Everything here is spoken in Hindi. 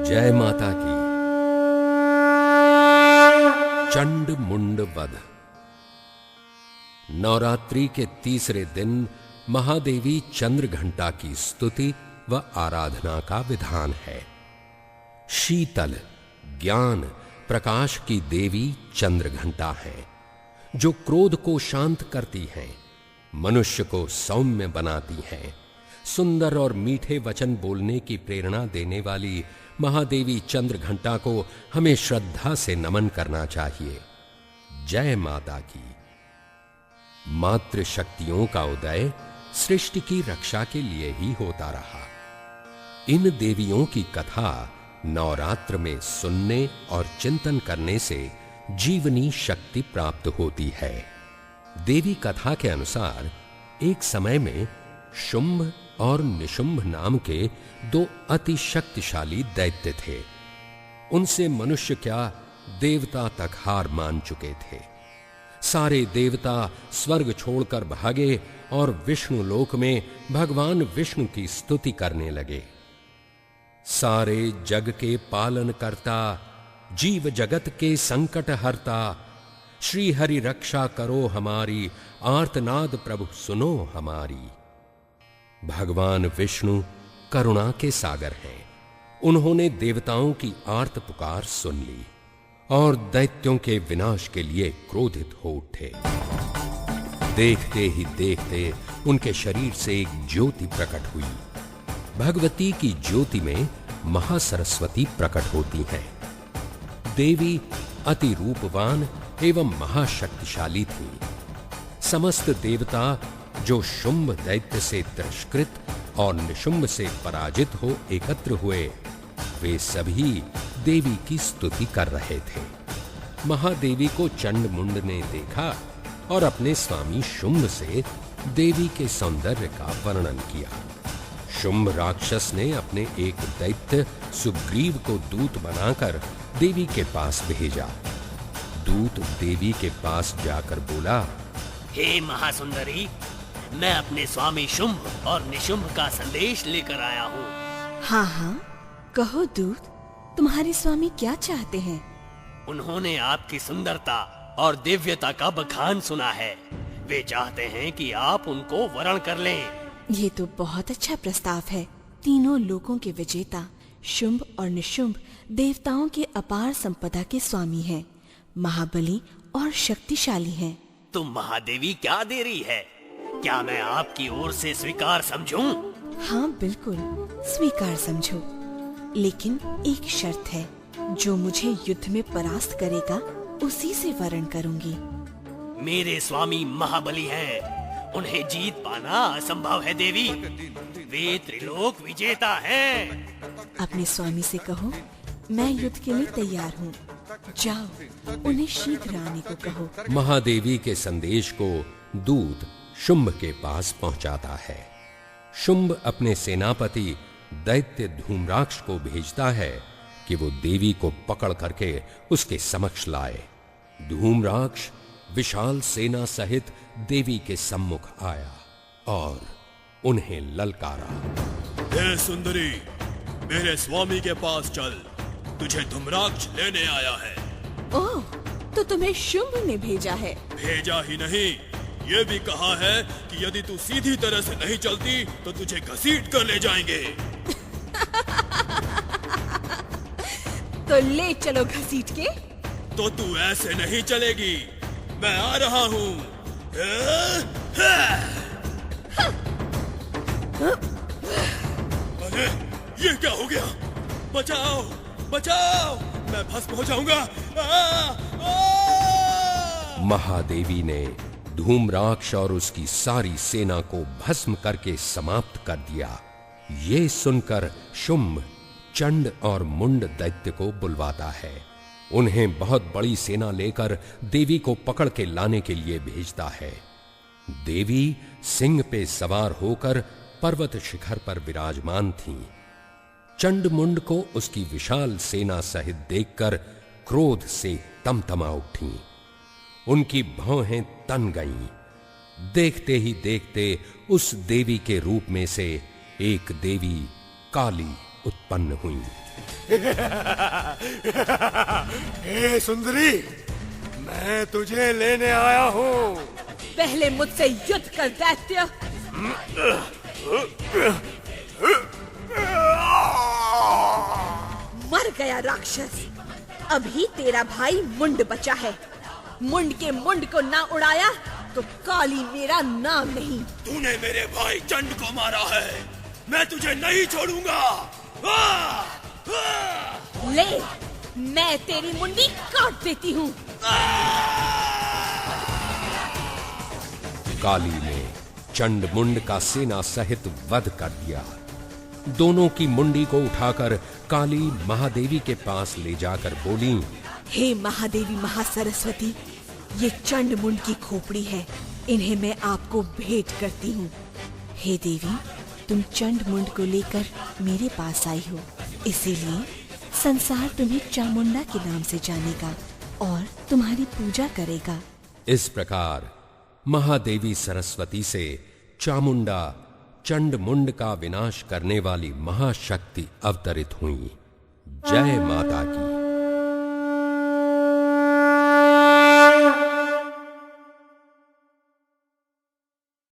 जय माता की। चंड मुंड वध। नवरात्रि के तीसरे दिन महादेवी चंद्रघंटा की स्तुति व आराधना का विधान है। शीतल, ज्ञान, प्रकाश की देवी चंद्रघंटा है, जो क्रोध को शांत करती हैं, मनुष्य को सौम्य बनाती हैं। सुंदर और मीठे वचन बोलने की प्रेरणा देने वाली महादेवी चंद्रघंटा को हमें श्रद्धा से नमन करना चाहिए। जय माता की। मातृ शक्तियों का उदय सृष्टि की रक्षा के लिए ही होता रहा। इन देवियों की कथा नवरात्र में सुनने और चिंतन करने से जीवनी शक्ति प्राप्त होती है। देवी कथा के अनुसार एक समय में शुंभ और निशुंभ नाम के दो अति शक्तिशाली दैत्य थे। उनसे मनुष्य क्या, देवता तक हार मान चुके थे। सारे देवता स्वर्ग छोड़कर भागे और विष्णु लोक में भगवान विष्णु की स्तुति करने लगे। सारे जग के पालन करता, जीव जगत के संकट हरता, श्री हरि रक्षा करो हमारी, आर्तनाद प्रभु सुनो हमारी। भगवान विष्णु करुणा के सागर हैं। उन्होंने देवताओं की आर्त पुकार सुन ली और दैत्यों के विनाश के लिए क्रोधित हो उठे। देखते ही देखते उनके शरीर से एक ज्योति प्रकट हुई। भगवती की ज्योति में महासरस्वती प्रकट होती हैं। देवी अति रूपवान एवं महाशक्तिशाली थी। समस्त देवता जो शुंभ दैत्य से तिरस्कृत और निशुंभ से पराजित हो एकत्र हुए, वे सभी देवी की स्तुति कर रहे थे। महादेवी को चंड मुंड ने देखा और अपने स्वामी शुंभ से देवी के सौंदर्य का वर्णन किया। शुंभ राक्षस ने अपने एक दैत्य सुग्रीव को दूत बनाकर देवी के पास भेजा। दूत देवी के पास जाकर बोला, हे महासुंदरी, मैं अपने स्वामी शुंभ और निशुंभ का संदेश लेकर आया हूँ। हाँ हाँ, कहो दूत, तुम्हारे स्वामी क्या चाहते हैं? उन्होंने आपकी सुंदरता और दिव्यता का बखान सुना है। वे चाहते हैं कि आप उनको वरण कर लें। ये तो बहुत अच्छा प्रस्ताव है। तीनों लोकों के विजेता शुंभ और निशुंभ देवताओं के अपार संपदा के स्वामी हैं, महाबली और शक्तिशाली हैं। तुम महादेवी क्या देरी है? क्या मैं आपकी ओर से स्वीकार समझूं? हाँ बिल्कुल, स्वीकार समझो, लेकिन एक शर्त है। जो मुझे युद्ध में परास्त करेगा उसी से वरण करूंगी। मेरे स्वामी महाबली हैं, उन्हें जीत पाना असंभव है देवी। वे त्रिलोक विजेता हैं। अपने स्वामी से कहो, मैं युद्ध के लिए तैयार हूँ। जाओ, उन्हें शीघ्र आने को कहो। महादेवी के संदेश को दूत शुंभ के पास पहुंचाता है। शुंभ अपने सेनापति दैत्य धूम्राक्ष को भेजता है कि वो देवी को पकड़ करके उसके समक्ष लाए। धूम्राक्ष विशाल सेना सहित देवी के सम्मुख आया और उन्हें ललकारा। हे सुंदरी, मेरे स्वामी के पास चल, तुझे धूम्राक्ष लेने आया है। ओह, तो तुम्हें शुंभ ने भेजा है? भेजा ही नहीं, ये भी कहा है कि यदि तू सीधी तरह से नहीं चलती तो तुझे घसीट कर ले जाएंगे। तो ले चलो घसीट के। तो तू ऐसे नहीं चलेगी, मैं आ रहा हूँ। अरे ये क्या हो गया? बचाओ बचाओ, मैं भस्म हो जाऊंगा। महादेवी ने धूम्राक्ष और उसकी सारी सेना को भस्म करके समाप्त कर दिया। ये सुनकर शुंभ चंड और मुंड दैत्य को बुलवाता है। उन्हें बहुत बड़ी सेना लेकर देवी को पकड़ के लाने के लिए भेजता है। देवी सिंह पे सवार होकर पर्वत शिखर पर विराजमान थीं। चंड मुंड को उसकी विशाल सेना सहित देखकर क्रोध से तमतमा उठी। उनकी भौहें तन गईं। देखते ही देखते उस देवी के रूप में से एक देवी काली उत्पन्न हुई। हे सुंदरी, मैं तुझे लेने आया हूँ। पहले मुझसे युद्ध कर दैत्य। मर गया राक्षस। अभी तेरा भाई मुंड बचा है। मुंड के मुंड को ना उड़ाया तो काली मेरा नाम नहीं। तूने मेरे भाई चंड को मारा है, मैं तुझे नहीं छोड़ूंगा। ले, मैं तेरी मुंडी काट देती हूँ। काली ने चंड मुंड का सेना सहित वध कर दिया। दोनों की मुंडी को उठाकर काली महादेवी के पास ले जाकर बोली, हे महादेवी महासरस्वती, ये चंड मुंड की खोपड़ी है, इन्हें मैं आपको भेंट करती हूँ। हे देवी, तुम चंड मुंड को लेकर मेरे पास आई हो, इसीलिए संसार तुम्हें चामुंडा के नाम से जानेगा और तुम्हारी पूजा करेगा। इस प्रकार महादेवी सरस्वती से चामुंडा चंड मुंड का विनाश करने वाली महाशक्ति अवतरित हुई। जय माता की।